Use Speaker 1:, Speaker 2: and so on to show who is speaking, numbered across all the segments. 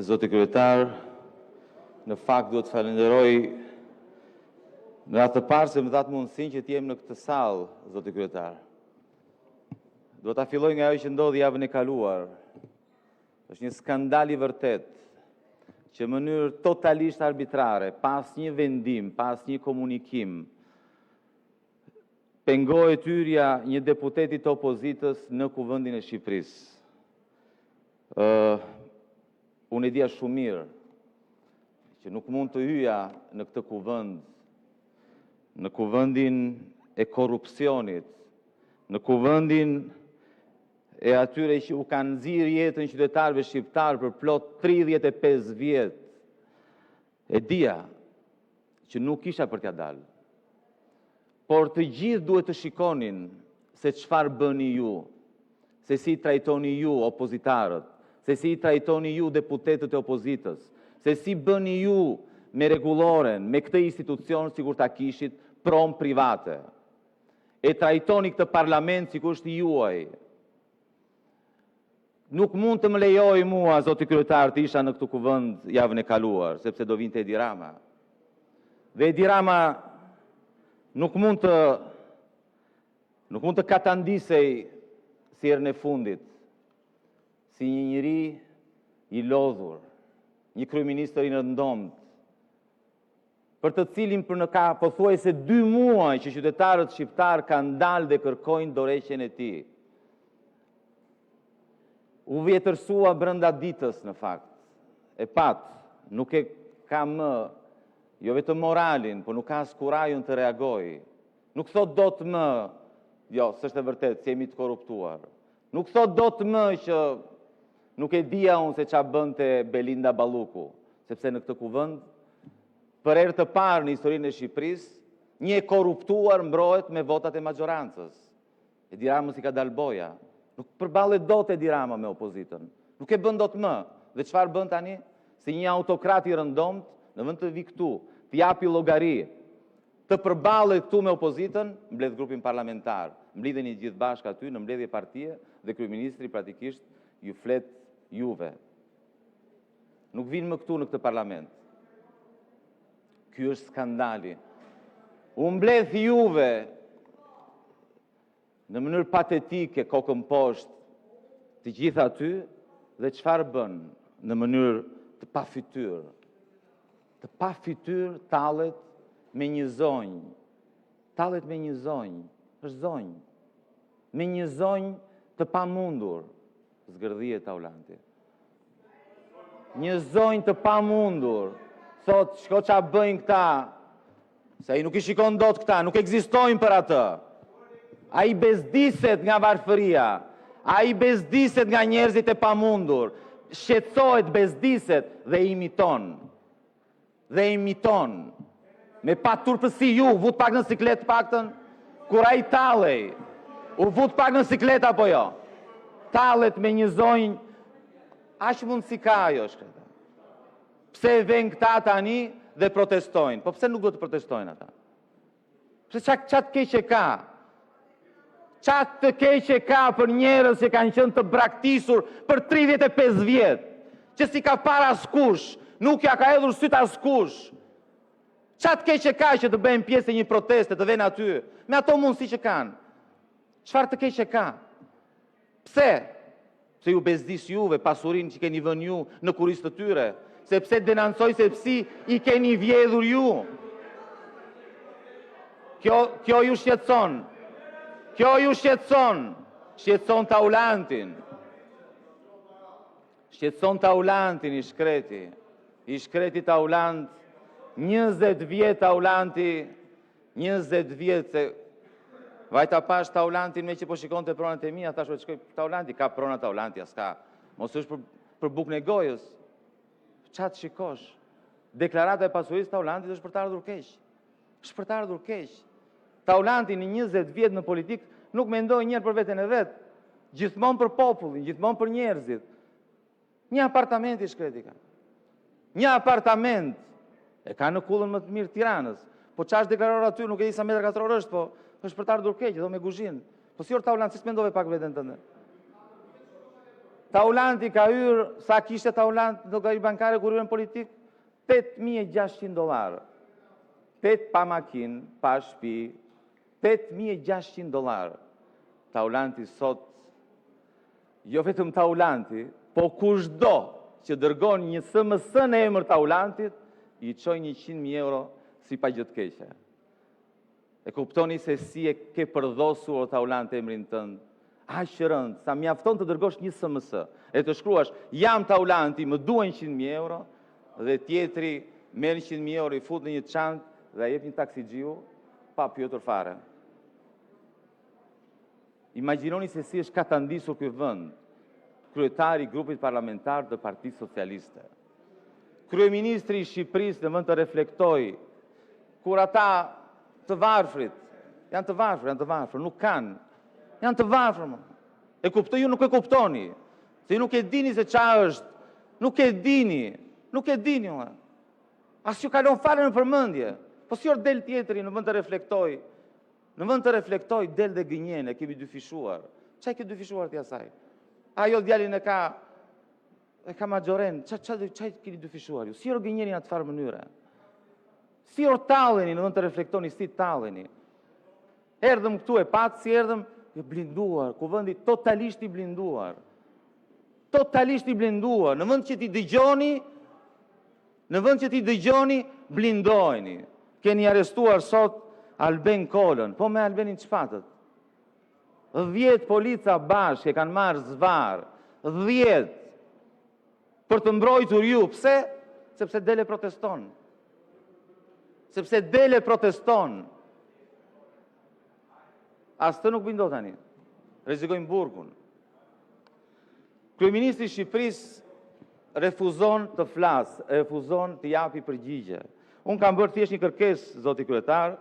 Speaker 1: zoti kryetar, në fakt duhet të falenderoj në atë parë se më dhatë mundësinë që t'jem në këtë sallë, zoti kryetar. Do ta filloj nga ajo që ndodhi javën e kaluar. Është një skandal i vërtet që në mënyrë totalisht arbitrare, pas një vendim, pas një komunikim, pengohet hyrja një deputeti të opozitës në Kuvendin e Shqipërisë. Unë e dija shumë mirë që nuk mund të hyja në këtë kuvend, në kuvendin e korrupsionit, në kuvendin e atyre që u kanë nxirr jetën qytetarëve shqiptar për plot 35 vjet. E dija që nuk isha për t'ja dalë. Por të gjithë duhet të shikonin se çfarë bëni ju, se si trajtoni ju opozitarët, se si trajtoni ju deputetët e opozitës, se si bëni ju me rregulloren, me këtë institucion sikur ta kishit prom private. E trajtoni këtë parlament sikur është i juaj. Nuk mund të më lejoj mua, zoti kryetar, të isha në këtë kuvend javën e kaluar, sepse do vinte Edi Rama. Dhe Edi Rama nuk mund të katandisej si herën e fundit, si një njeri i lodhur, një kryeministër i rëndomt, për të cilin për në ka pothuajse 2 muaj që qytetarët shqiptar kanë dalë dhe kërkojnë dorëheqjen e tij. U vjetërsua brenda ditës në fakt. E pat, nuk e ka më, jo vetëm moralin, por nuk ka as kurajën të reagoj. Nuk thot dot më, jo, s'është e vërtet, se jemi të korruptuar. Nuk thot dot më që nuk e dija unë se ç'a bënte Belinda Balluku, sepse në këtë kuvend, për herë të parë në historinë e Shqipërisë, një e korruptuar mbrohet me votat e maggjorancës. Edi Ramës i ka dalë boja. Nuk përballet dot Edi Rama me opozitën. Nuk e bën dot më. Dhe çfarë bën tani? Si një autokrat i rëndomt, në vend të vi këtu, të japi llogari, të përballet këtu me opozitën, mbledh grupin parlamentar. Mblidheni gjithë bashkë aty në mbledhje partie dhe kryeministri praktikisht ju flet juve. Nuk vinë më këtu në këtë parlament. Ky është skandali. U mbledh juve në mënyrë patetike, kokën poshtë, të gjithë aty, dhe çfarë bën në mënyrë të pafytyrë? Të pafytyrë tallet me një zonjë. Tallet me një zonjë, është zonjë. Me një zonjë të pamundur, zgërdhije Taulanti. Një zonjë të pamundur, thot, shko qa bëjnë këta, se ai nuk i shikon dot këta, nuk ekzistojnë për atë. Ai bezdiset nga varfëria, ai bezdiset nga njerëzit e pamundur, shqetësohet, bezdiset dhe imiton. Dhe imiton. Me pa turpësi ju, vut pak në siklet paktën, kur ai tallej, u vut pak në siklet apo jo? Tallet me një zonjë, aq mundsi ka ajo shkret. Pse vjen këta tani dhe protestojnë? Po pse nuk do të protestojnë ata? Pse ç'a të keq e ka? Ç'a të keq e ka për njerëz që kanë qenë të braktisur për 35 vjet, që si ka para askush, nuk ja ka hedhur syt askush. Ç'a të keq e ka që të bëjnë pjesë e një proteste, të vënë aty, me ato mundësi që kanë? Çfarë të keq e ka? Pse? Se ju bezdis juve pasurinë që keni vënë ju në kurisë të tyre, sepse denancoj sepsi i keni vjedhur ju. Kjo ju shqetëson. Kjo ju shqetëson. Shqetëson Taulantin. Shqetëson Taulantin i shkreti. I shkreti Taulant, 20 vjet Taulanti, 20 vjet se vajta pash Taulantin me që po shikon të pronat e mia, thash shkoj Taulanti, ka pronat Taulanti, aska. Mos është për bukën e gojës. Qa të shikosh? Deklarata e pasurisë Taulantit është për të ardhur keq. Është për të ardhur keq. Taulanti në 20 vjet në politik nuk mendoi njerë për veten e vet, gjithmonë për popullin, gjithmonë për njerëzit. Një apartament i shkreti ka. Një apartament e ka në kullën më të mirë Tiranës. Po çfarë deklaror aty, nuk e di sa metra katror është, po është për të ardhur keq, do me guzhin. Po si or Taulanti, si mendove pak veten tënde? Taulanti ka hyrë, sa kishte Taulant në llogari bankare kur hyrë në politikë? $8.600. 8 pa makinë, pa shtëpi, $8.600. Taulanti sot, jo vetëm Taulanti, po kushdo që dërgon një SMS në emër Taulantit, i çoj €100.000 si pa gjë të keqe. E kuptoni se si e ke përdosur Taulant emrin tënd. Aq rënd, sa mjafton të dërgosh një SMS e të shkruash jam Taulanti, më duhen €100.000 dhe tjetri merr €100.000 i fut në një çantë dhe ai jep një taksixiu pa pyetur fare. Imagjinoni se si është katandisur ky vend. Kryetari i grupit parlamentar të Partisë Socialiste. Kryeministri i Shqipërisë në vend të reflektoj kur ata të varfrit, janë të varfër, nuk kanë. Janë të varfër. E kuptoj, ju nuk e kuptoni. Se ju nuk e dini se ç'a është. Nuk e dini. As ju kalon fare në përmendje. Po si or del tjetri në vend të reflektoj. Në vend të reflektoj del dhe gënjen, e kemi dyfishuar. Ç'a ke dyfishuar ti asaj? Ajo djalin e ka majoren. Ç'a keni dyfishuar ju? Si or gënjeni në atë farë mënyre? Si or talleni në vend të reflektoni, si talleni? Erdhëm këtu e pat si erdhëm e blinduar, kuvendi totalisht i blinduar. Totalisht i blinduar. Në vend që ti dëgjoni, blindojeni. Keni arrestuar sot Alben Kolën. Po me Albenin ç'fatët? 10 polica bashkë e kanë marrë zvarr. 10 për të mbrojtur ju. Pse? Sepse dele proteston. As të nuk bindo tani. Rrezikojnë burgun. Kryeministri i Shqipërisë refuzon të flasë, refuzon të japi përgjigje. Unë kam bërë thjesht një kërkesë, zoti kryetar,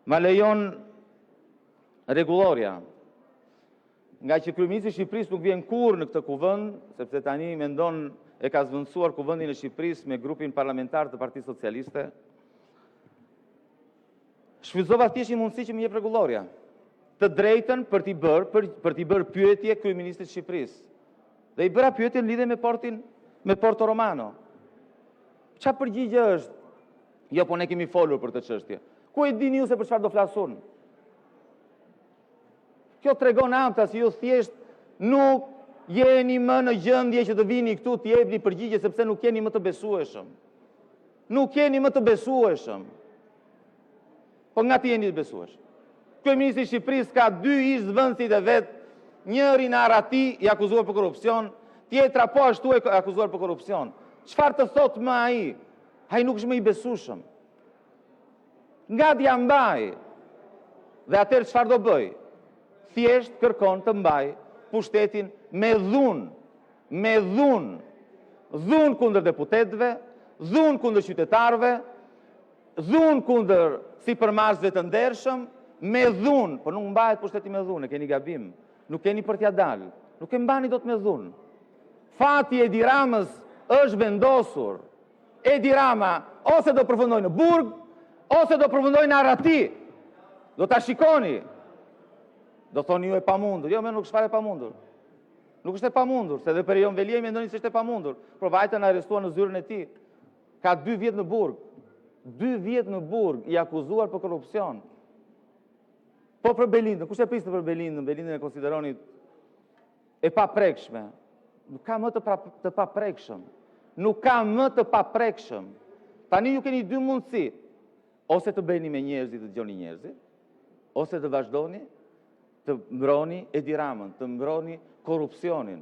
Speaker 1: ma lejon rregulloria. Nga që kryeministri i Shqipërisë nuk vjen kurrë në këtë kuvend, sepse tani mendon e ka zvendësuar kuvendin e Shqipërisë me grupin parlamentar të Partisë Socialiste, shfrytëzova thjesht një mundësi që më jep rregulloria. Të drejtën për t'i bërë pyetje kryeministrit të Shqipërisë. Dhe i bëra pyetje në lidhje me Porto Romano. Ç'a përgjigje është? Jo, po ne kemi folur për këtë çështje. Ku e dini ju se për çfarë do flas unë? Kjo tregon anta si ju thjesht nuk jeni më në gjendje që të vini këtu të jepni përgjigje sepse nuk jeni më të besueshëm. Po nga ti jeni të besueshëm? Kryeministri i Shqipërisë ka 2 ish-zëvendësit e vet, njëri në Arati i akuzuar për korrupsion, tjetra po ashtu e akuzuar për korrupsion. Çfarë të thot më ai? Ai nuk është më i besueshëm. Nga t'ja mbaj. Dhe atëherë çfarë do bëj? Thjesht kërkon të mbaj pushtetin me dhunë. Dhunë kundër deputetëve, dhunë kundër qytetarëve, dhunë kundër sipërmarrësve të ndershëm, me dhunë, po nuk mbahet pushteti me dhunë, e keni gabim. Nuk keni për t'ja dalë. Nuk e mbani dot me dhunë. Fati Edi Ramës është vendosur. Edi Rama ose do përfundoj në Burg, ose do përfundoj në Arati. Do ta shikoni. Do thoni ju e pamundur. Jo, nuk është fare pamundur. Nuk është e pamundur, se dhe për Jon Veliaj mendoni se është e pamundur. Provajtë në arrestuar në zyrën e tij. Ka 2 vjet në Burg. 2 vjet në Burg i akuzuar për korrupsion. Po për Belindën, kush e priste për Belindën? Belindën e konsideroni e paprekshme. Nuk ka më të paprekshëm. Tani ju keni 2 mundësi. Ose të bëni me njerëzit, të dëgjoni njerëzit, ose të vazhdoni të mbroni Edi Ramën, të mbroni korrupsionin.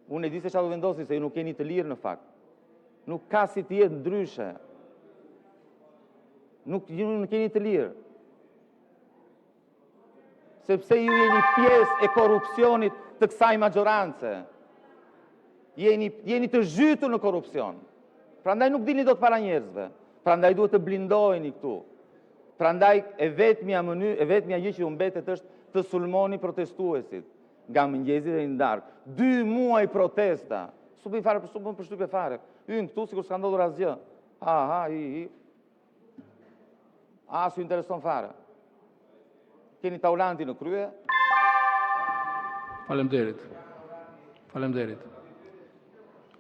Speaker 1: Unë e di se çfarë do vendosi, se ju nuk keni të lirë në fakt. Nuk ka si të jetë ndryshe. Nuk keni të lirë. Sepse ju jeni pjesë e korrupsionit të kësaj magjorance. Jeni të zhytur në korrupsion. Prandaj nuk dilni dot para njerëzve. Prandaj duhet të blindojeni këtu. Prandaj e vetmja gjë që ju mbetet është të sulmoni protestuesit nga mëngjesi deri në darkë. 2 muaj protesta. Su bëj fare për shtypje fare. Hyn këtu sikur s'ka ndodhur asgjë. S'u intereson fare. Keni Taulanti në krye.
Speaker 2: Faleminderit. Faleminderit.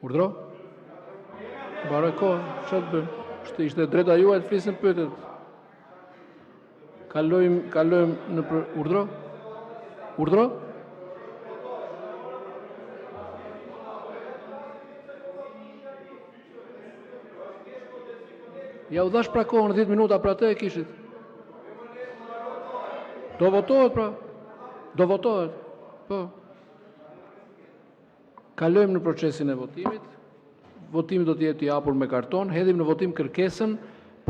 Speaker 2: Urdhro? Mbaroj kohë, çfarë të bëjmë? Ishte drejta juaj të flisni pyetjet. Kalojmë në urdhro? Urdhro? Ja u dhash pra kohën 10 minuta pra të e kishit. Do votohet pra. Do votohet. Po. Kalojmë në procesin e votimit. Votimi do të jetë i hapur me karton. Hedhim në votim kërkesën